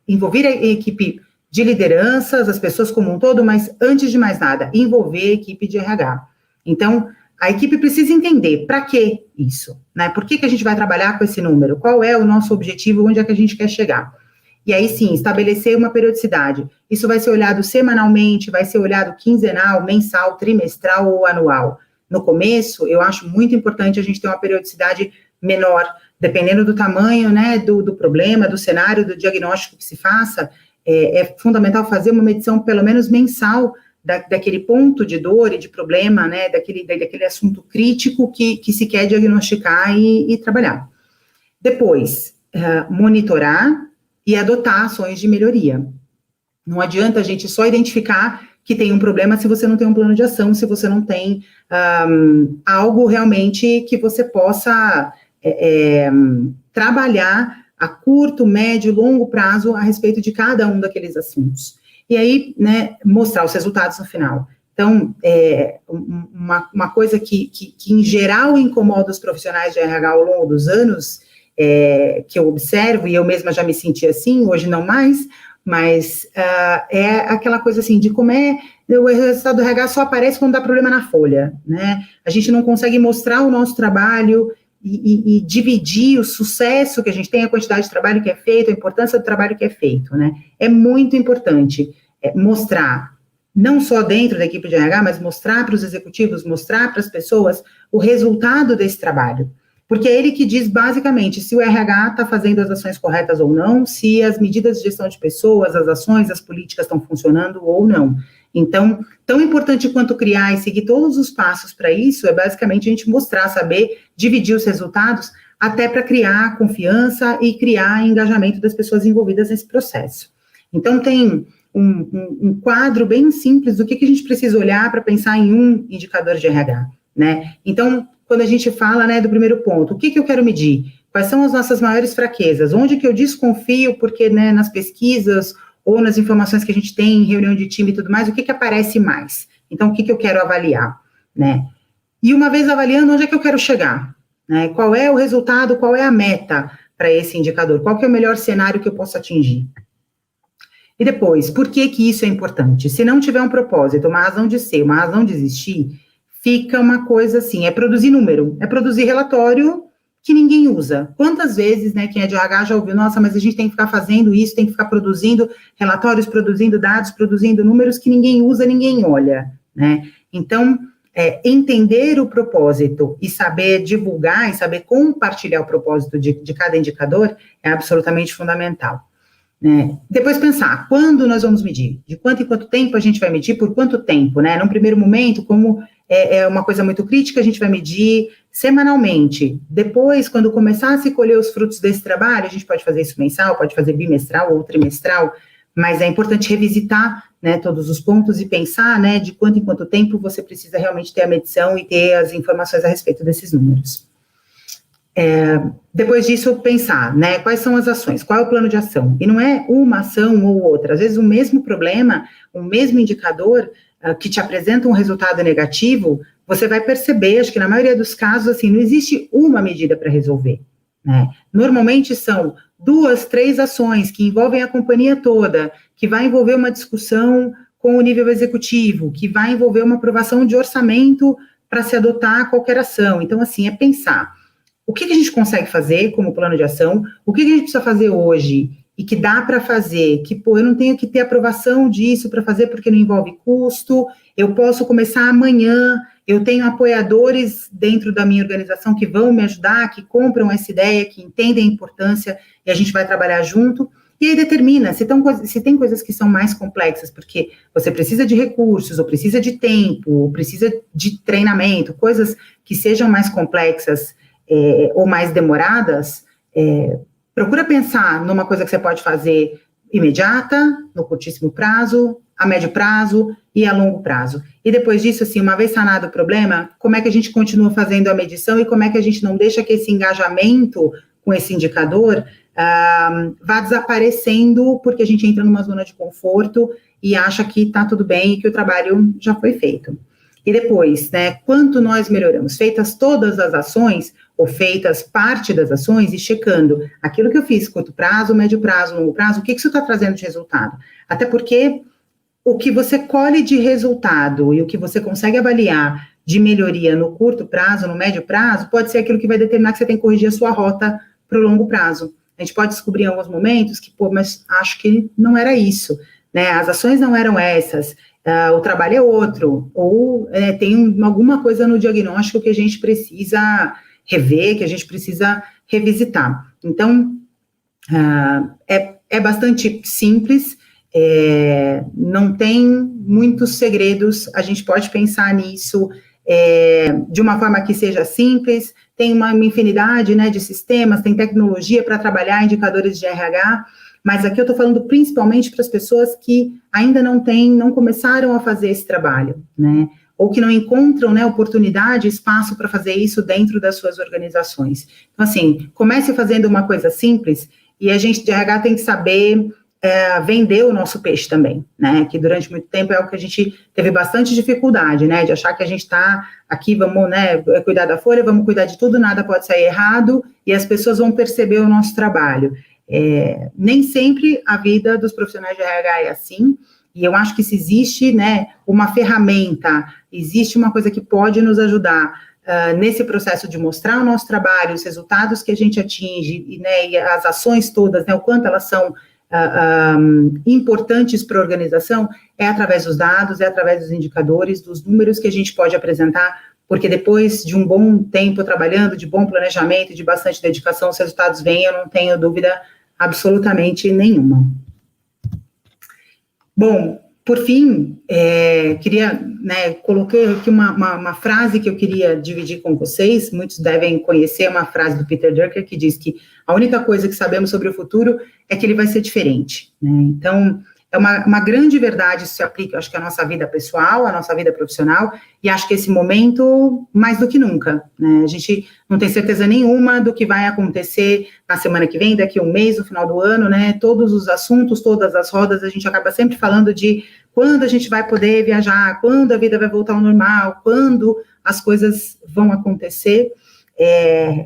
S5: Envolver a equipe de lideranças, as pessoas como um todo, mas antes de mais nada, envolver a equipe de RH. Então, a equipe precisa entender para que isso, né? Por que a gente vai trabalhar com esse número? Qual é o nosso objetivo? Onde é que a gente quer chegar? E aí, sim, estabelecer uma periodicidade. Isso vai ser olhado semanalmente, vai ser olhado quinzenal, mensal, trimestral ou anual. No começo, eu acho muito importante a gente ter uma periodicidade menor, dependendo do tamanho, né, do problema, do cenário, do diagnóstico que se faça, é fundamental fazer uma medição pelo menos mensal daquele ponto de dor e de problema, né, daquele assunto crítico que se quer diagnosticar e trabalhar. Depois, monitorar e adotar ações de melhoria. Não adianta a gente só identificar que tem um problema se você não tem um plano de ação, se você não tem algo realmente que você possa trabalhar a curto, médio, longo prazo a respeito de cada um daqueles assuntos. E aí, né, mostrar os resultados no final. Então, uma coisa que em geral incomoda os profissionais de RH ao longo dos anos, que eu observo, e eu mesma já me senti assim, hoje não mais, mas é aquela coisa assim, de como o resultado do RH só aparece quando dá problema na folha, né? A gente não consegue mostrar o nosso trabalho e dividir o sucesso que a gente tem, a quantidade de trabalho que é feito, a importância do trabalho que é feito, né? É muito importante mostrar, não só dentro da equipe de RH, mas mostrar para os executivos, mostrar para as pessoas o resultado desse trabalho. Porque é ele que diz, basicamente, se o RH está fazendo as ações corretas ou não, se as medidas de gestão de pessoas, as ações, as políticas estão funcionando ou não. Então, tão importante quanto criar e seguir todos os passos para isso, é basicamente a gente mostrar, saber dividir os resultados, até para criar confiança e criar engajamento das pessoas envolvidas nesse processo. Então, tem um quadro bem simples do que a gente precisa olhar para pensar em um indicador de RH, né? Então, quando a gente fala, né, do primeiro ponto, o que eu quero medir? Quais são as nossas maiores fraquezas? Onde que eu desconfio, porque, né, nas pesquisas ou nas informações que a gente tem em reunião de time e tudo mais, o que aparece mais? Então, o que eu quero avaliar, né? E uma vez avaliando, onde é que eu quero chegar? Né? Qual é o resultado, qual é a meta para esse indicador? Qual que é o melhor cenário que eu posso atingir? E depois, por que isso é importante? Se não tiver um propósito, uma razão de ser, uma razão de existir, fica uma coisa assim, é produzir número, é produzir relatório que ninguém usa. Quantas vezes, né, quem é de RH já ouviu, nossa, mas a gente tem que ficar fazendo isso, tem que ficar produzindo relatórios, produzindo dados, produzindo números que ninguém usa, ninguém olha, né? Então, entender o propósito e saber divulgar e saber compartilhar o propósito de cada indicador é absolutamente fundamental. Né? Depois pensar, quando nós vamos medir? De quanto em quanto tempo a gente vai medir? Por quanto tempo? Né? Num primeiro momento, como é uma coisa muito crítica, a gente vai medir semanalmente. Depois, quando começar a se colher os frutos desse trabalho, a gente pode fazer isso mensal, pode fazer bimestral ou trimestral, mas é importante revisitar, né, todos os pontos e pensar, né, de quanto em quanto tempo você precisa realmente ter a medição e ter as informações a respeito desses números. Depois disso, pensar, né, quais são as ações, qual é o plano de ação, e não é uma ação ou outra, às vezes o mesmo problema, o mesmo indicador que te apresenta um resultado negativo, você vai perceber, acho que na maioria dos casos, assim, não existe uma medida para resolver, né, normalmente são 2, 3 ações que envolvem a companhia toda, que vai envolver uma discussão com o nível executivo, que vai envolver uma aprovação de orçamento para se adotar qualquer ação, então, assim, é pensar, o que a gente consegue fazer como plano de ação, o que a gente precisa fazer hoje e que dá para fazer, que, eu não tenho que ter aprovação disso para fazer porque não envolve custo, eu posso começar amanhã, eu tenho apoiadores dentro da minha organização que vão me ajudar, que compram essa ideia, que entendem a importância e a gente vai trabalhar junto, e aí determina se tem coisas que são mais complexas, porque você precisa de recursos, ou precisa de tempo, ou precisa de treinamento, coisas que sejam mais complexas, ou mais demoradas, procura pensar numa coisa que você pode fazer imediata, no curtíssimo prazo, a médio prazo e a longo prazo. E depois disso, assim, uma vez sanado o problema, como é que a gente continua fazendo a medição e como é que a gente não deixa que esse engajamento com esse indicador vá desaparecendo porque a gente entra numa zona de conforto e acha que está tudo bem e que o trabalho já foi feito. E depois, né, quanto nós melhoramos? Feitas todas as ações, ou feitas parte das ações, e checando aquilo que eu fiz, curto prazo, médio prazo, longo prazo, o que isso está trazendo de resultado? Até porque o que você colhe de resultado e o que você consegue avaliar de melhoria no curto prazo, no médio prazo, pode ser aquilo que vai determinar que você tem que corrigir a sua rota para o longo prazo. A gente pode descobrir em alguns momentos que, mas acho que não era isso, né? As ações não eram essas, o trabalho é outro, ou tem alguma coisa no diagnóstico que a gente precisa rever, que a gente precisa revisitar. Então, é bastante simples, não tem muitos segredos, a gente pode pensar nisso de uma forma que seja simples, tem uma infinidade, né, de sistemas, tem tecnologia para trabalhar indicadores de RH, mas aqui eu estou falando principalmente para as pessoas que ainda não começaram a fazer esse trabalho, né? Ou que não encontram, né, oportunidade, espaço para fazer isso dentro das suas organizações. Então, assim, comece fazendo uma coisa simples e a gente de RH tem que saber vender o nosso peixe também, né, que durante muito tempo é o que a gente teve bastante dificuldade, né, de achar que a gente está aqui, vamos, né, cuidar da folha, vamos cuidar de tudo, nada pode sair errado e as pessoas vão perceber o nosso trabalho. Nem sempre a vida dos profissionais de RH é assim, e eu acho que se existe, né, uma ferramenta, existe uma coisa que pode nos ajudar nesse processo de mostrar o nosso trabalho, os resultados que a gente atinge, e as ações todas, né, o quanto elas são importantes para a organização, é através dos dados, é através dos indicadores, dos números que a gente pode apresentar, porque depois de um bom tempo trabalhando, de bom planejamento, de bastante dedicação, os resultados vêm, eu não tenho dúvida absolutamente nenhuma. Bom, por fim, queria, né, coloquei aqui uma frase que eu queria dividir com vocês, muitos devem conhecer uma frase do Peter Drucker, que diz que a única coisa que sabemos sobre o futuro é que ele vai ser diferente, né? Então, é uma grande verdade, isso se aplica, acho que à nossa vida pessoal, à nossa vida profissional, e acho que esse momento, mais do que nunca, né? A gente não tem certeza nenhuma do que vai acontecer na semana que vem, daqui a um mês, no final do ano, né? Todos os assuntos, todas as rodas, a gente acaba sempre falando de quando a gente vai poder viajar, quando a vida vai voltar ao normal, quando as coisas vão acontecer,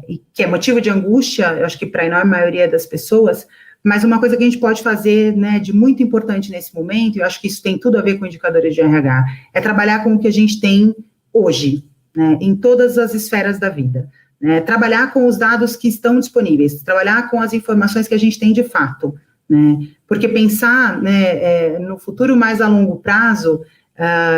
S5: e que é motivo de angústia, eu acho que para a enorme maioria das pessoas, mas uma coisa que a gente pode fazer, né, de muito importante nesse momento, e eu acho que isso tem tudo a ver com indicadores de RH, é trabalhar com o que a gente tem hoje, né, em todas as esferas da vida, né, trabalhar com os dados que estão disponíveis, trabalhar com as informações que a gente tem de fato, né, porque pensar, né, no futuro mais a longo prazo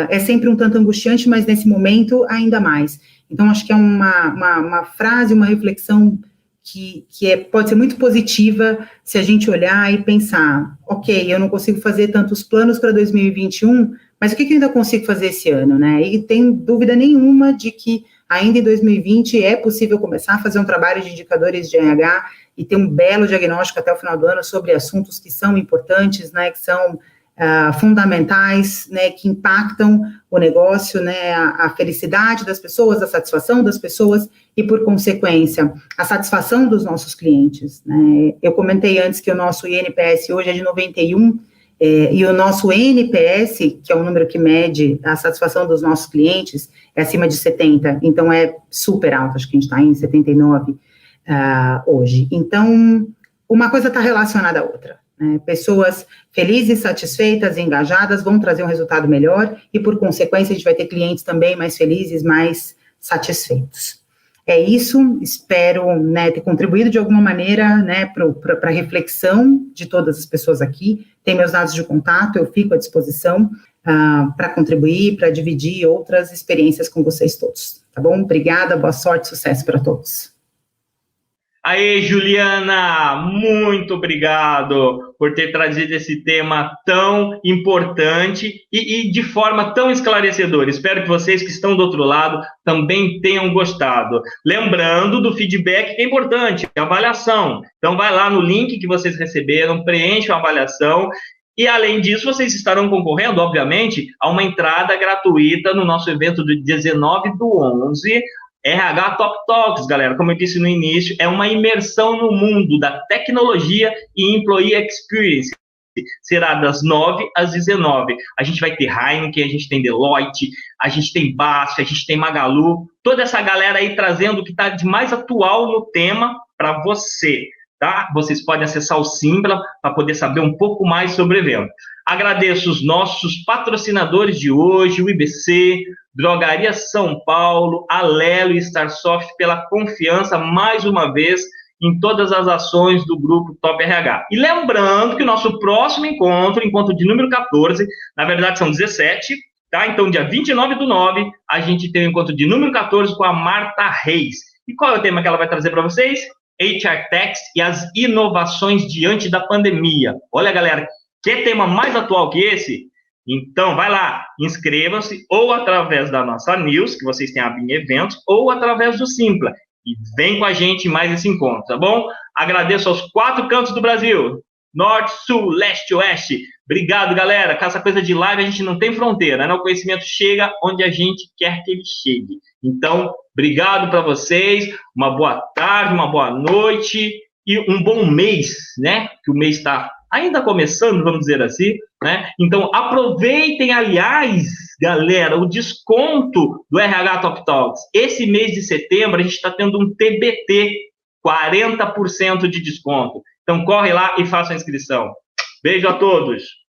S5: é sempre um tanto angustiante, mas nesse momento ainda mais. Então, acho que é uma frase, uma reflexão que pode ser muito positiva se a gente olhar e pensar, ok, eu não consigo fazer tantos planos para 2021, mas o que eu ainda consigo fazer esse ano, né? E tem dúvida nenhuma de que ainda em 2020 é possível começar a fazer um trabalho de indicadores de RH e ter um belo diagnóstico até o final do ano sobre assuntos que são importantes, né, que são fundamentais, né, que impactam o negócio, né, a felicidade das pessoas, a satisfação das pessoas e, por consequência, a satisfação dos nossos clientes, né. Eu comentei antes que o nosso INPS hoje é de 91, e o nosso NPS, que é o número que mede a satisfação dos nossos clientes, é acima de 70, então é super alto, acho que a gente está em 79 hoje. Então, uma coisa está relacionada à outra. Pessoas felizes, satisfeitas, engajadas vão trazer um resultado melhor e, por consequência, a gente vai ter clientes também mais felizes, mais satisfeitos. É isso, espero, né, ter contribuído de alguma maneira, né, para a reflexão de todas as pessoas aqui. Tem meus dados de contato, eu fico à disposição para contribuir, para dividir outras experiências com vocês todos, tá bom? Obrigada, boa sorte, sucesso para todos.
S1: Aê, Juliana, muito obrigado por ter trazido esse tema tão importante e de forma tão esclarecedora. Espero que vocês que estão do outro lado também tenham gostado. Lembrando do feedback que é importante, a avaliação. Então, vai lá no link que vocês receberam, preencha a avaliação. E, além disso, vocês estarão concorrendo, obviamente, a uma entrada gratuita no nosso evento do 19/11, RH Top Talks, galera. Como eu disse no início, é uma imersão no mundo da tecnologia e Employee Experience. Será das 9 às 19. A gente vai ter Heineken, a gente tem Deloitte, a gente tem Basf, a gente tem Magalu, toda essa galera aí trazendo o que está de mais atual no tema para você, tá? Vocês podem acessar o Simpla para poder saber um pouco mais sobre o evento. Agradeço os nossos patrocinadores de hoje, o IBC, Drogaria São Paulo, Alelo e Starsoft pela confiança, mais uma vez, em todas as ações do Grupo Top RH. E lembrando que o nosso próximo encontro de número 14, na verdade são 17, tá? Então, dia 29/9, a gente tem o encontro de número 14 com a Marta Reis. E qual é o tema que ela vai trazer para vocês? HR Techs e as inovações diante da pandemia. Olha, galera, que tema mais atual que esse? Então, vai lá, inscreva-se ou através da nossa news, que vocês têm a em eventos, ou através do Simpla. E vem com a gente em mais esse encontro, tá bom? Agradeço aos 4 cantos do Brasil. norte, sul, leste, oeste. Obrigado, galera. Com essa coisa de live, a gente não tem fronteira, né? O conhecimento chega onde a gente quer que ele chegue. Então, obrigado para vocês. Uma boa tarde, uma boa noite e um bom mês, né? Que o mês está ainda começando, vamos dizer assim, né? Então, aproveitem, aliás, galera, o desconto do RH Top Talks. Esse mês de setembro, a gente está tendo um TBT, 40% de desconto. Então, corre lá e faça a inscrição. Beijo a todos!